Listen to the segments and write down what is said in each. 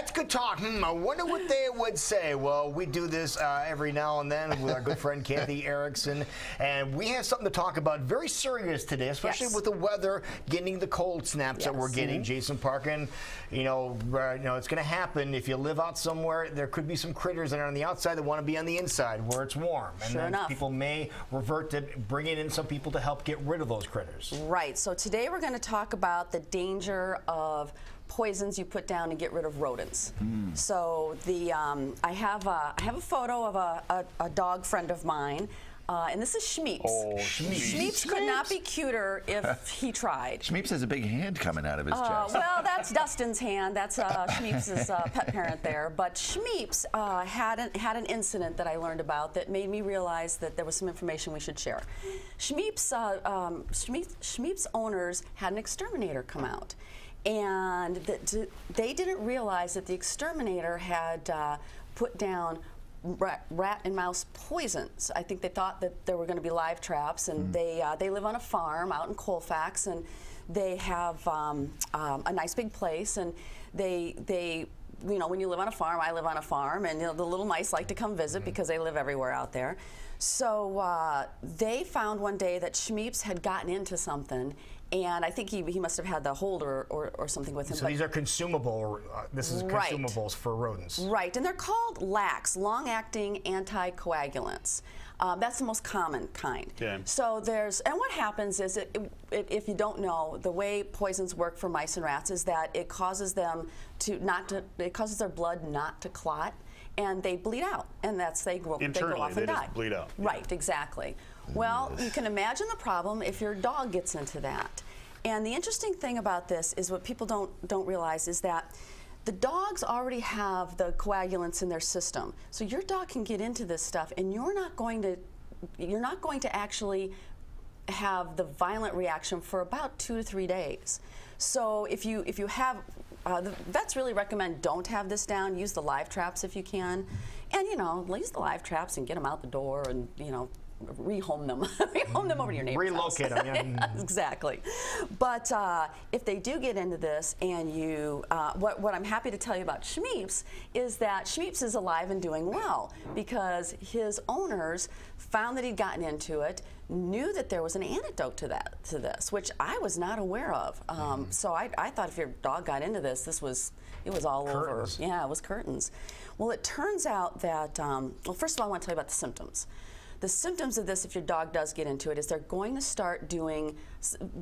That's good talk. I wonder what they would say. Well, we do this every now and then with our good friend Cathy Erickson, and we have something to talk about very serious today, especially with the weather, getting the cold snaps that we're getting. Jason Parkin, you know, it's going to happen. If you live out somewhere, there could be some critters that are on the outside that want to be on the inside where it's warm, and then people may revert to bringing in some people to help get rid of those critters. Right. So today we're going to talk about the danger of poisons you put down to get rid of rodents. So I have a photo of a dog friend of mine, and this is Schmeeps. Oh, Schmeeps could not be cuter if he tried. Schmeeps has a big hand coming out of his chest. Well, that's Dustin's hand. That's Schmeeps' pet parent there. But Schmeeps had an incident that I learned about that made me realize that there was some information we should share. Schmeeps' owners had an exterminator come out. And they didn't realize that the exterminator had put down rat and mouse poisons. I think they thought that there were going to be live traps, and they live on a farm out in Colfax, and they have a nice big place, and they you know, when you live on a farm, I live on a farm, and you know, the little mice like to come visit because they live everywhere out there. So they found one day that Schmeeps had gotten into something, and I think he must have had the holder or something with him. So these are consumable, this is consumables for rodents. Right, and they're called LACs, long-acting anticoagulants. That's the most common kind. Okay. So and what happens is, if you don't know, the way poisons work for mice and rats is that it causes them it causes their blood not to clot, and they bleed out, and they go off and die. Just bleed out. Right, exactly. Well, you can imagine the problem if your dog gets into that. And the interesting thing about this is what people don't realize is that the dogs already have the coagulants in their system. So your dog can get into this stuff, and you're not going to actually have the violent reaction for about 2 to 3 days. So if you have the vets really recommend don't have this down. Use the live traps if you can, and you know, use the live traps and get them out the door, and you know, rehome them, rehome them over to your neighbor's relocate house. them. Yeah, exactly. But if they do get into this, and you, what I'm happy to tell you about Schmeeps is that Schmeeps is alive and doing well because his owners found that he'd gotten into it, knew that there was an antidote to this, which I was not aware of. So I thought if your dog got into this, it was all curtains. over. Yeah, it was curtains. Well, it turns out that, well, first of all, I want to tell you about the symptoms. The symptoms of this, if your dog does get into it, is they're going to start doing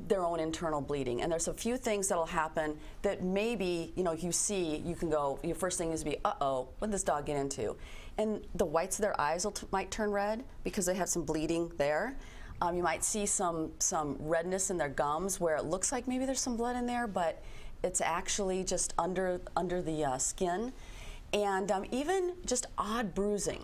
their own internal bleeding. And there's a few things that'll happen that maybe, you know, you can go, your first thing is to be, uh-oh, what did this dog get into? And the whites of their eyes might turn red because they have some bleeding there. You might see some redness in their gums where it looks like maybe there's some blood in there, but it's actually just under the skin. And even just odd bruising.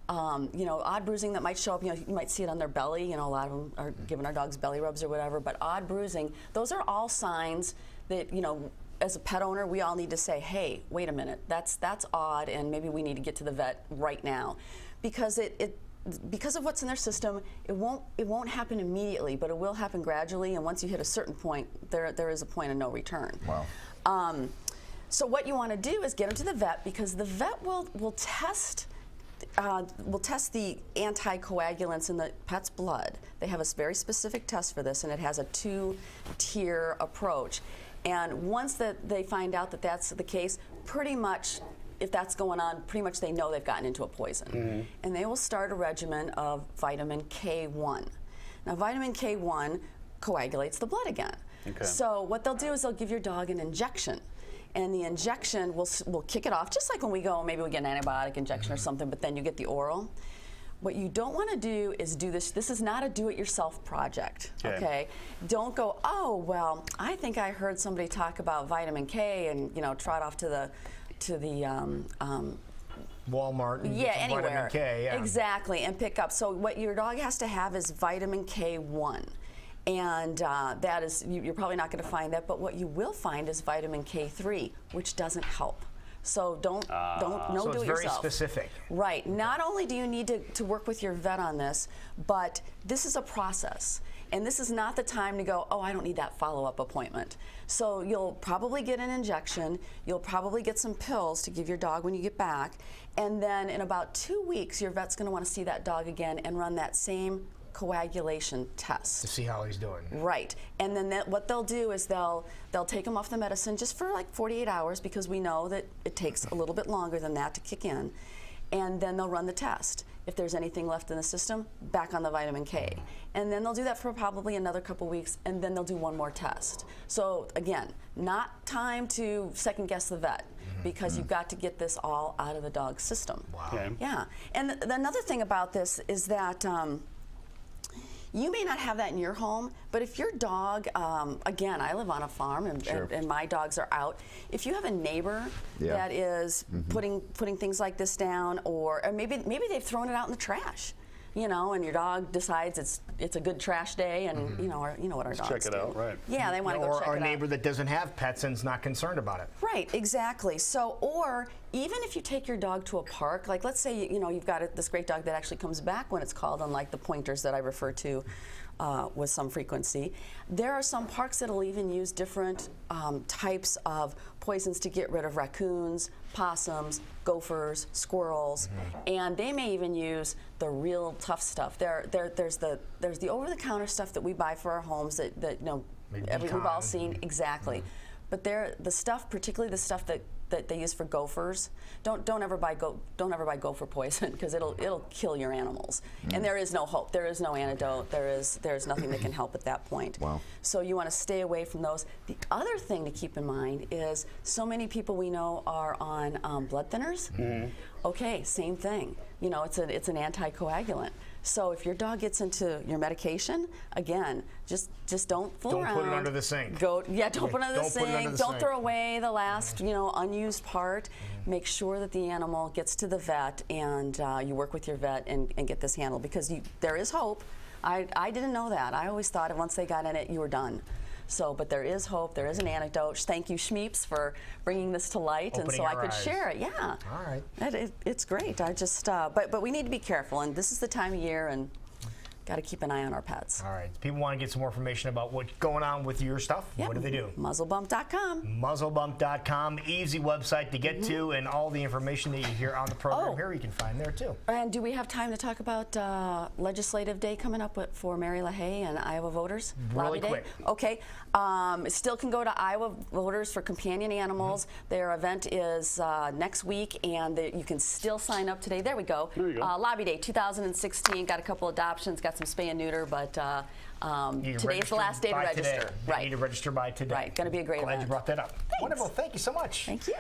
You know, odd bruising that might show up, you know, you might see it on their belly. You know, a lot of them are giving our dogs belly rubs or whatever, but odd bruising, those are all signs that, you know, as a pet owner, we all need to say, hey, wait a minute, that's odd, and maybe we need to get to the vet right now. Because because of what's in their system, it won't happen immediately, but it will happen gradually, and once you hit a certain point, there is a point of no return. Wow. So what you want to do is get them to the vet, because the vet will test the anticoagulants in the pet's blood. They have a very specific test for this, and it has a 2-tier approach. And once they find out that that's the case, pretty much, if that's going on, pretty much they know they've gotten into a poison. And they will start a regimen of vitamin K1. Now, vitamin K1 coagulates the blood again. Okay. So what they'll do is they'll give your dog an injection. And the injection will kick it off, just like when we go, maybe we get an antibiotic injection or something, but then you get the oral. What you don't want to do is do this. This is not a do-it-yourself project, okay? Don't go, oh, well, I think I heard somebody talk about vitamin K, and, you know, trot off to the Walmart and yeah, get some anywhere. vitamin K, yeah. Exactly, and pick up. So what your dog has to have is vitamin K1. And that is, you're probably not going to find that, but what you will find is vitamin K3, which doesn't help. So don't do it yourself. So it's very specific. Right. Not only do you need to work with your vet on this, but this is a process. And this is not the time to go, oh, I don't need that follow-up appointment. So you'll probably get an injection, you'll probably get some pills to give your dog when you get back, and then in about 2 weeks, your vet's going to want to see that dog again and run that same coagulation test. To see how he's doing. Right. And then what they'll do is they'll take him off the medicine just for like 48 hours because we know that it takes a little bit longer than that to kick in. And then they'll run the test. If there's anything left in the system, back on the vitamin K. And then they'll do that for probably another couple weeks, and then they'll do one more test. So again, not time to second guess the vet, because you've got to get this all out of the dog's system. Wow. Okay. Yeah. And another thing about this is that you may not have that in your home, but if your dog, again, I live on a farm and my dogs are out. If you have a neighbor that is putting things like this down, or maybe they've thrown it out in the trash, you know, and your dog decides it's a good trash day, and you know what our dogs Check it do. out, right. Yeah, they want to go check it out. Or a neighbor that doesn't have pets and is not concerned about it. Right, exactly. So, or even if you take your dog to a park, like let's say you've got this great dog that actually comes back when it's called, unlike the pointers that I refer to with some frequency. There are some parks that'll even use different types of poisons to get rid of raccoons, possums, gophers, squirrels, and they may even use the real tough stuff. There's the over-the-counter stuff that we buy for our homes that we've all seen exactly. But the stuff, particularly the stuff that they use for gophers, don't ever buy gopher poison, because it'll kill your animals. And there is no hope. There is no antidote. There's nothing that can help at that point. Wow. So you want to stay away from those. The other thing to keep in mind is so many people we know are on blood thinners. Okay, same thing. You know, it's an anticoagulant. So if your dog gets into your medication, again, just don't fool around. Don't put it under the sink. Don't put it under the Don't put it under sink. the Don't sink. throw away the last unused part. Make sure that the animal gets to the vet, and you work with your vet and get this handled, because there is hope. I didn't know that. I always thought once they got in it, you were done. So, but there is hope. There is an antidote. Thank you, Schmeeps, for bringing this to light, and so I could share it. Yeah. All right. It's great. I just, but we need to be careful, and this is the time of year, and got to keep an eye on our pets. All right. People want to get some more information about what's going on with your stuff. Yep. What do they do? Muzzlebump.com. Muzzlebump.com, easy website to get to, and all the information that you hear on the program here you can find there too. And do we have time to talk about Legislative Day coming up for Mary LaHaye and Iowa voters? Really Lobby Day? quick. Okay. Still can go to Iowa Voters for Companion Animals. Their event is next week, and you can still sign up today. There we go. There you go. Lobby Day 2016. Got a couple adoptions, got some spay and neuter, but today's the last day to register. You need to register by today. Right. Going to be a great Glad event. you brought that up. Wonderful. Thank you so much. Thank you.